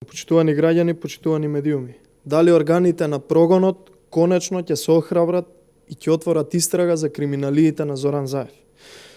Почитувани граѓани, почитувани медиуми, дали органите на прогонот конечно ќе се охрабрат и ќе отворат истрага за криминалиите на Зоран Заев?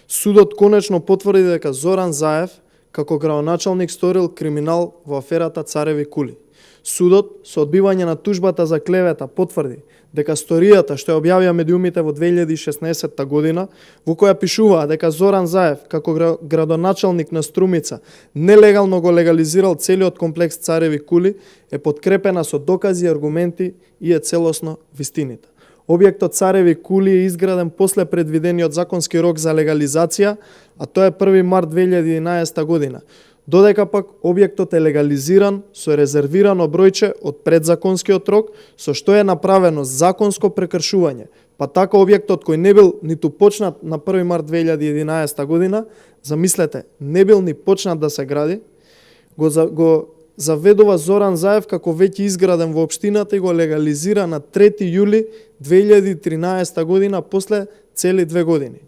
Судот конечно потврди дека Зоран Заев како градоначалник сторил криминал во аферата Цареви кули. Судот со одбивање на тужбата за клевета потврди дека сторијата што ја објавија медиумите во 2016 година, во која пишуваа дека Зоран Заев како градоначалник на Струмица нелегално го легализирал целиот комплекс Цареви кули, е подкрепена со докази и аргументи и е целосно вистинита. Објектот Цареви кули е изграден после предвидениот законски рок за легализација, а тоа е 1 март 2011 година. Додека пак објектот е легализиран со резервирано бројче од предзаконскиот рок, со што е направено законско прекршување. Па така објектот кој не бил ниту почнат на 1 март 2011 година, замислете, не бил ни почнат да се гради, го заведува Зоран Заев како веќе изграден во општината и го легализира на 3 јули 2013 година после цели 2 години.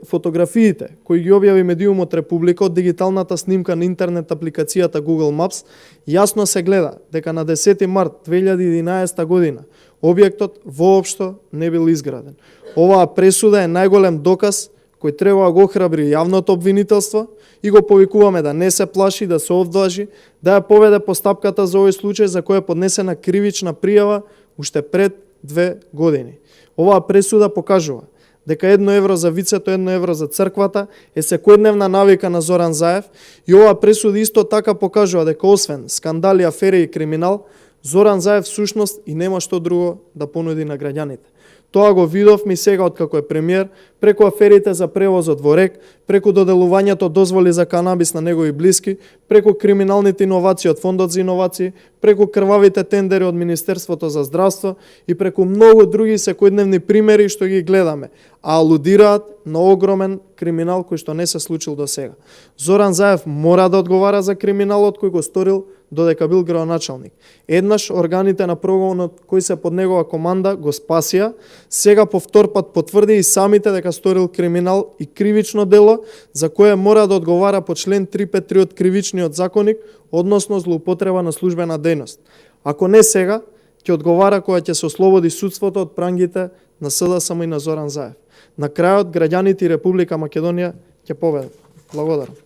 Фотографиите кои ги објави медиумот Република од дигиталната снимка на интернет апликацијата Google Maps јасно се гледа дека на 10 март 2011 година објектот воопшто не бил изграден. Оваа пресуда е најголем доказ кој треба да го охрабри јавното обвинителство и го повикуваме да не се плаши, да се одважи, да ја поведе постапката за овој случај за која е поднесена кривична пријава уште пред 2 години. Оваа пресуда покажува дека 1 евро за вицето, 1 евро за црквата е секојдневна навика на Зоран Заев и оваа пресуда исто така покажува дека освен скандали, афери и криминал, Зоран Заев всушност и нема што друго да понуди на граѓаните. Тоа го видовме сега откако е премиер, преку аферите за превозот во РЕК, преку доделувањето дозволи за канабис на негови блиски, преку криминалните иновации од Фондот за иновации, преку крвавите тендери од Министерството за здравство и преку многу други секојдневни примери што ги гледаме, а алудираат на огромен криминал кој што не се случил до сега. Зоран Заев мора да одговара за криминалот кој го сторил додека бил градоначалник. Еднаш органите на прогонот кои се под негова команда го спасија, сега по втор пат потврди и самите дека сторил криминал и кривично дело за кое мора да одговара по член 353 од Кривичниот законник, односно злоупотреба на службена дејност. Ако не сега, ќе одговара кога ќе се ослободи судството од прангите на СДСМ и на Зоран Заев. На крајот, граѓаните и Република Македонија ќе победат. Благодарам.